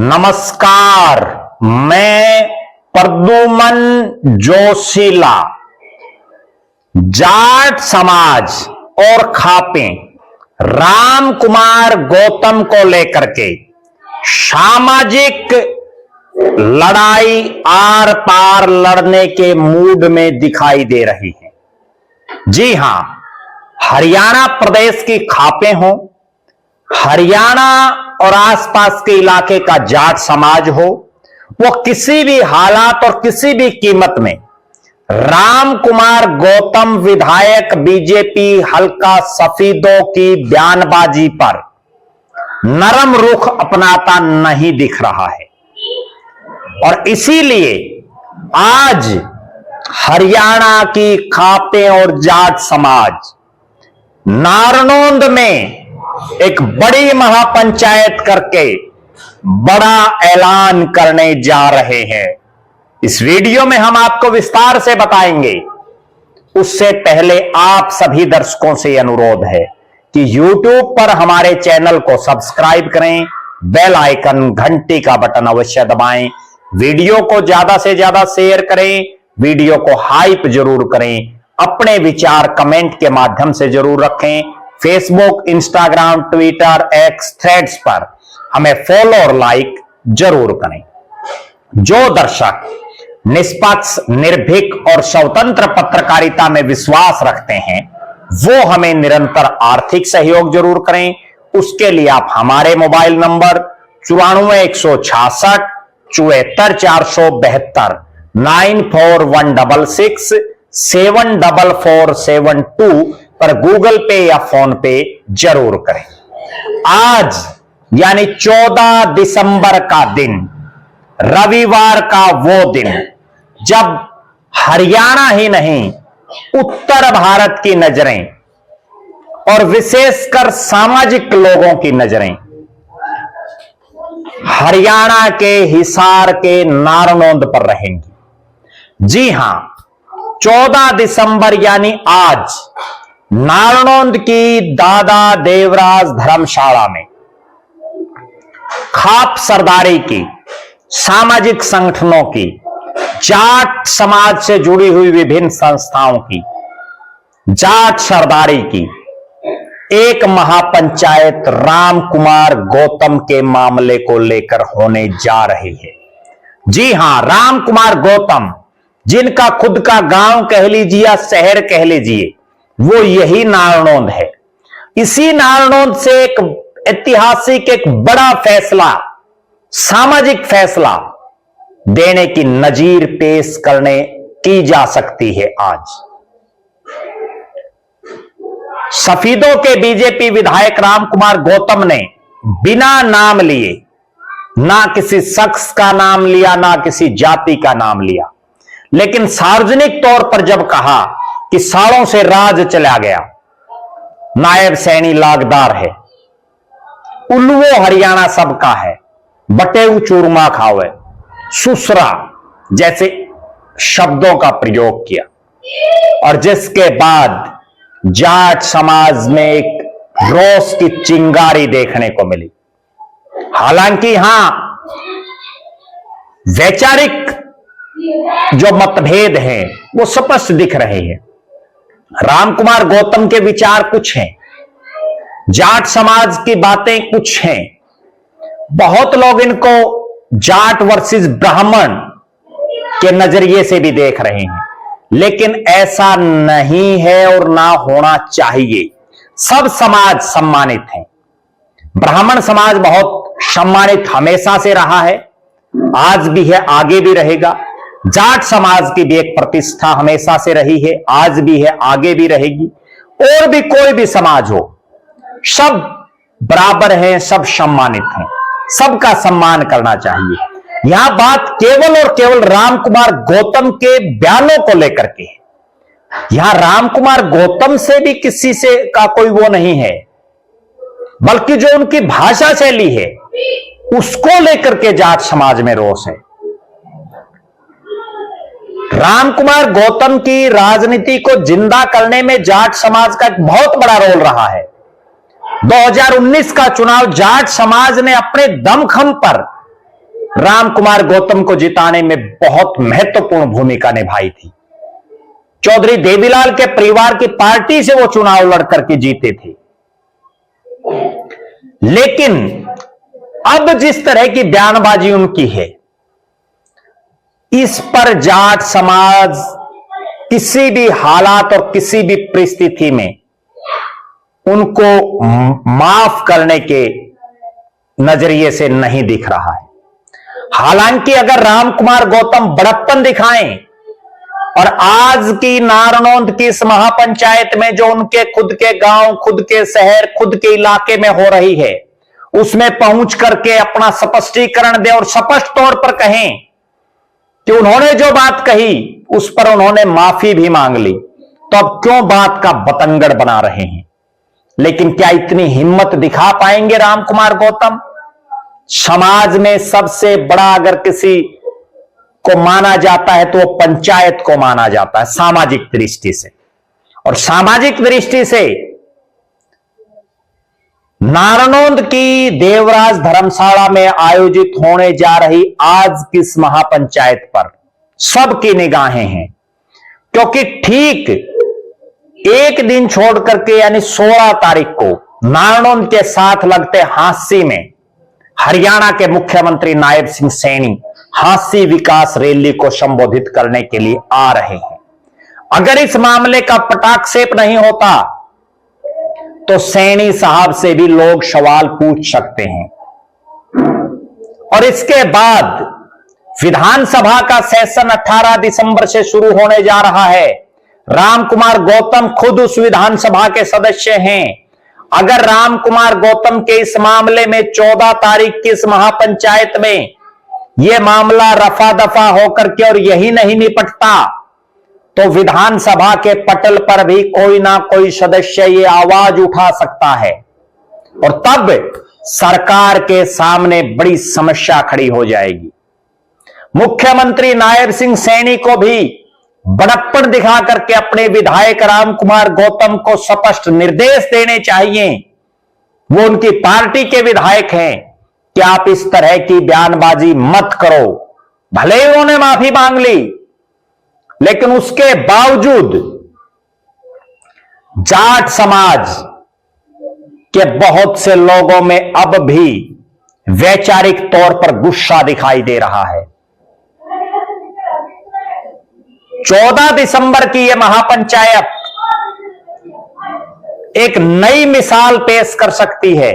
नमस्कार, मैं प्रद्युमन जोशीला जाट समाज और खापे राम कुमार गौतम को लेकर के सामाजिक लड़ाई आर पार लड़ने के मूड में दिखाई दे रही है। जी हां, हरियाणा प्रदेश की खापे हों, हरियाणा और आसपास के इलाके का जाट समाज हो, वो किसी भी हालात और किसी भी कीमत में राम कुमार गौतम विधायक बीजेपी हल्का सफीदों की बयानबाजी पर नरम रुख अपनाता नहीं दिख रहा है। और इसीलिए आज हरियाणा की खापे और जाट समाज नारनौंद में एक बड़ी महापंचायत करके बड़ा ऐलान करने जा रहे हैं। इस वीडियो में हम आपको विस्तार से बताएंगे। उससे पहले आप सभी दर्शकों से अनुरोध है कि YouTube पर हमारे चैनल को सब्सक्राइब करें, बेल आइकन घंटी का बटन अवश्य दबाएं, वीडियो को ज्यादा से ज्यादा शेयर करें, वीडियो को हाइप जरूर करें, अपने विचार कमेंट के माध्यम से जरूर रखें। Facebook, Instagram, Twitter, x, threads पर हमें फॉलो और लाइक जरूर करें। जो दर्शक निष्पक्ष, निर्भीक और स्वतंत्र पत्रकारिता में विश्वास रखते हैं वो हमें निरंतर आर्थिक सहयोग जरूर करें। उसके लिए आप हमारे मोबाइल नंबर 94 166 74 472 94166 74472 पर गूगल पे या फोन पे जरूर करें। आज यानी 14 दिसंबर का दिन, रविवार का वो दिन जब हरियाणा ही नहीं उत्तर भारत की नजरें और विशेषकर सामाजिक लोगों की नजरें हरियाणा के हिसार के नारनौंद पर रहेंगी। जी हां, 14 दिसंबर यानी आज नारनौंद की दादा देवराज धर्मशाला में खाप सरदारी की, सामाजिक संगठनों की, जाट समाज से जुड़ी हुई विभिन्न संस्थाओं की, जाट सरदारी की एक महापंचायत राम कुमार गौतम के मामले को लेकर होने जा रही है। जी हां, राम कुमार गौतम जिनका खुद का गांव कह लीजिए या शहर कह लीजिए, वो यही नारनौंद है। इसी नारनौंद से एक ऐतिहासिक, एक बड़ा फैसला, सामाजिक फैसला देने की नजीर पेश करने की जा सकती है। आज सफीदों के बीजेपी विधायक राम कुमार गौतम ने बिना नाम लिए, ना किसी शख्स का नाम लिया, ना किसी जाति का नाम लिया, लेकिन सार्वजनिक तौर पर जब कहा कि सालों से राज चला गया, नायब सैनी लागदार है, उल्लुओ हरियाणा सबका है, बटेऊ चूरमा खावे, सुसरा जैसे शब्दों का प्रयोग किया, और जिसके बाद जाट समाज में एक रोष की चिंगारी देखने को मिली। हालांकि हां, वैचारिक जो मतभेद हैं वो स्पष्ट दिख रहे हैं। राम कुमार गौतम के विचार कुछ हैं, जाट समाज की बातें कुछ हैं। बहुत लोग इनको जाट वर्सेस ब्राह्मण के नजरिए से भी देख रहे हैं, लेकिन ऐसा नहीं है और ना होना चाहिए। सब समाज सम्मानित हैं। ब्राह्मण समाज बहुत सम्मानित हमेशा से रहा है, आज भी है, आगे भी रहेगा। जाट समाज की भी एक प्रतिष्ठा हमेशा से रही है, आज भी है, आगे भी रहेगी। और भी कोई भी समाज हो, सब बराबर हैं, सब सम्मानित हैं, सबका सम्मान करना चाहिए। यहां बात केवल और केवल राम कुमार गौतम के बयानों को लेकर के है। यहां राम कुमार गौतम से भी किसी से का कोई वो नहीं है, बल्कि जो उनकी भाषा शैली है उसको लेकर के जाट समाज में रोष है। राम कुमार गौतम की राजनीति को जिंदा करने में जाट समाज का एक बहुत बड़ा रोल रहा है। 2019 का चुनाव जाट समाज ने अपने दमखम पर राम कुमार गौतम को जिताने में बहुत महत्वपूर्ण भूमिका निभाई थी। चौधरी देवीलाल के परिवार की पार्टी से वो चुनाव लड़कर के जीते थे। लेकिन अब जिस तरह की बयानबाजी उनकी है, इस पर जाट समाज किसी भी हालात और किसी भी परिस्थिति में उनको माफ करने के नजरिए से नहीं दिख रहा है। हालांकि अगर राम कुमार गौतम बड़प्पन दिखाएं और आज की नारनौंद की इस महापंचायत में जो उनके खुद के गांव, खुद के शहर, खुद के इलाके में हो रही है, उसमें पहुंच करके अपना स्पष्टीकरण दें और स्पष्ट तौर पर कहें कि उन्होंने जो बात कही उस पर उन्होंने माफी भी मांग ली, तो अब क्यों बात का बतंगड़ बना रहे हैं? लेकिन क्या इतनी हिम्मत दिखा पाएंगे राम कुमार गौतम? समाज में सबसे बड़ा अगर किसी को माना जाता है तो वो पंचायत को माना जाता है सामाजिक दृष्टि से, और सामाजिक दृष्टि से नारनौंद की देवराज धर्मशाला में आयोजित होने जा रही आज की इस महापंचायत पर सबकी निगाहें हैं, क्योंकि ठीक एक दिन छोड़ करके यानी 16 तारीख को नारनौंद के साथ लगते हांसी में हरियाणा के मुख्यमंत्री नायब सिंह सैनी हांसी विकास रैली को संबोधित करने के लिए आ रहे हैं। अगर इस मामले का पटाक्षेप नहीं होता तो सैनी साहब से भी लोग सवाल पूछ सकते हैं। और इसके बाद विधानसभा का सेशन 18 दिसंबर से शुरू होने जा रहा है। राम कुमार गौतम खुद उस विधानसभा के सदस्य हैं। अगर राम कुमार गौतम के इस मामले में 14 तारीख की इस महापंचायत में यह मामला रफा दफा होकर के और यही नहीं निपटता, तो विधानसभा के पटल पर भी कोई ना कोई सदस्य ये आवाज उठा सकता है और तब सरकार के सामने बड़ी समस्या खड़ी हो जाएगी। मुख्यमंत्री नायब सिंह सैनी को भी बड़प्पन दिखा करके अपने विधायक राम कुमार गौतम को स्पष्ट निर्देश देने चाहिए। वो उनकी पार्टी के विधायक हैं कि आप इस तरह की बयानबाजी मत करो। भले ही उन्होंने माफी मांग ली, लेकिन उसके बावजूद जाट समाज के बहुत से लोगों में अब भी वैचारिक तौर पर गुस्सा दिखाई दे रहा है। 14 दिसंबर की यह महापंचायत एक नई मिसाल पेश कर सकती है।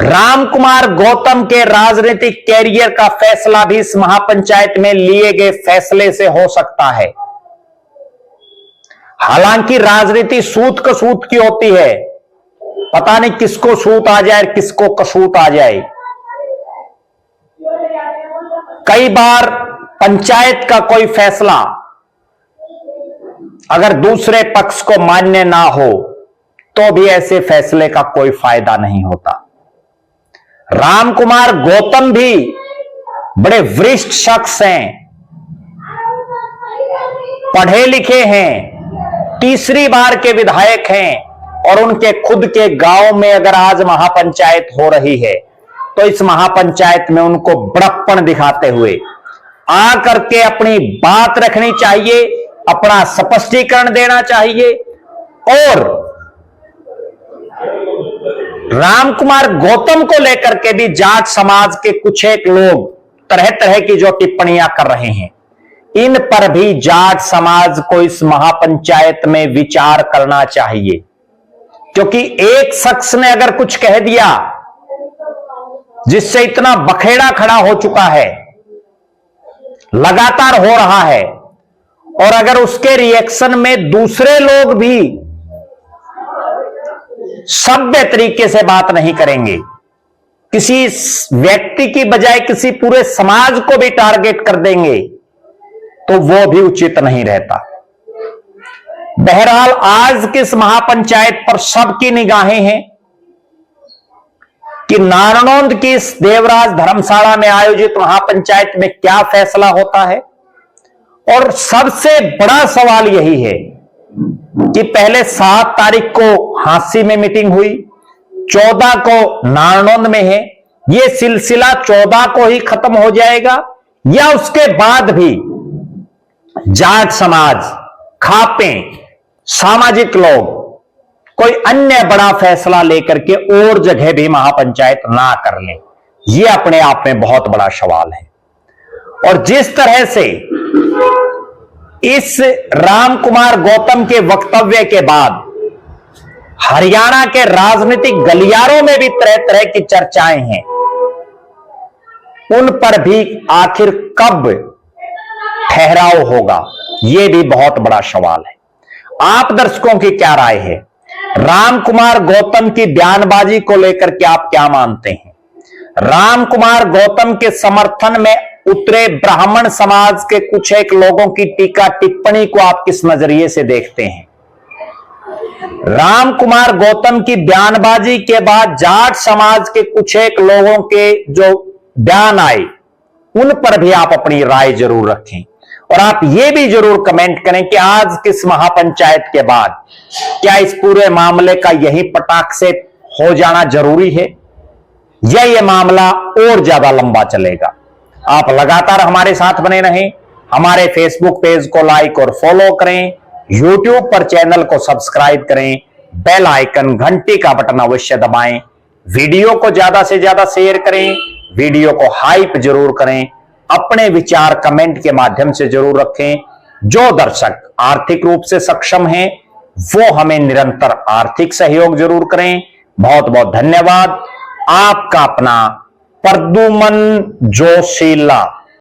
राम कुमार गौतम के राजनीतिक कैरियर का फैसला भी इस महापंचायत में लिए गए फैसले से हो सकता है। हालांकि राजनीति सूत कसूत की होती है, पता नहीं किसको सूत आ जाए किसको कसूत आ जाए। कई बार पंचायत का कोई फैसला अगर दूसरे पक्ष को मान्य ना हो तो भी ऐसे फैसले का कोई फायदा नहीं होता। राम कुमार गौतम भी बड़े वरिष्ठ शख्स हैं, पढ़े लिखे हैं, तीसरी बार के विधायक हैं, और उनके खुद के गांव में अगर आज महापंचायत हो रही है तो इस महापंचायत में उनको बड़प्पन दिखाते हुए आ करके अपनी बात रखनी चाहिए, अपना स्पष्टीकरण देना चाहिए। और राम कुमार गौतम को लेकर के भी जाट समाज के कुछ एक लोग तरह तरह की जो टिप्पणियां कर रहे हैं, इन पर भी जाट समाज को इस महापंचायत में विचार करना चाहिए। क्योंकि एक शख्स ने अगर कुछ कह दिया जिससे इतना बखेड़ा खड़ा हो चुका है, लगातार हो रहा है, और अगर उसके रिएक्शन में दूसरे लोग भी सभ्य तरीके से बात नहीं करेंगे, किसी व्यक्ति की बजाय किसी पूरे समाज को भी टारगेट कर देंगे, तो वो भी उचित नहीं रहता। बहरहाल आज की इस महापंचायत पर सबकी निगाहें हैं कि नारनौंद की इस देवराज धर्मशाला में आयोजित महापंचायत में क्या फैसला होता है। और सबसे बड़ा सवाल यही है कि पहले 7 तारीख को हांसी में मीटिंग हुई, 14 को नारनौंद में है, ये सिलसिला 14 को ही खत्म हो जाएगा या उसके बाद भी जाट समाज, खापे, सामाजिक लोग कोई अन्य बड़ा फैसला लेकर के और जगह भी महापंचायत ना कर लें? यह अपने आप में बहुत बड़ा सवाल है। और जिस तरह से इस राम कुमार गौतम के वक्तव्य के बाद हरियाणा के राजनीतिक गलियारों में भी तरह तरह की चर्चाएं हैं, उन पर भी आखिर कब ठहराव होगा, यह भी बहुत बड़ा सवाल है। आप दर्शकों की क्या राय है? राम कुमार गौतम की बयानबाजी को लेकर के आप क्या मानते हैं? राम कुमार गौतम के समर्थन में उतरे ब्राह्मण समाज के कुछ एक लोगों की टीका टिप्पणी को आप किस नजरिए से देखते हैं? राम कुमार गौतम की बयानबाजी के बाद जाट समाज के कुछ एक लोगों के जो बयान आए, उन पर भी आप अपनी राय जरूर रखें। और आप यह भी जरूर कमेंट करें कि आज किस महापंचायत के बाद क्या इस पूरे मामले का यही पटाख से हो जाना जरूरी है या यह मामला और ज्यादा लंबा चलेगा? आप लगातार हमारे साथ बने रहें। हमारे फेसबुक पेज को लाइक और फॉलो करें, यूट्यूब पर चैनल को सब्सक्राइब करें, बेल आइकन घंटी का बटन अवश्य दबाएं, वीडियो को ज्यादा से ज्यादा शेयर करें, वीडियो को हाइप जरूर करें, अपने विचार कमेंट के माध्यम से जरूर रखें। जो दर्शक आर्थिक रूप से सक्षम हैं वो हमें निरंतर आर्थिक सहयोग जरूर करें। बहुत बहुत धन्यवाद। आपका अपना प्रद्युमन जोशीला।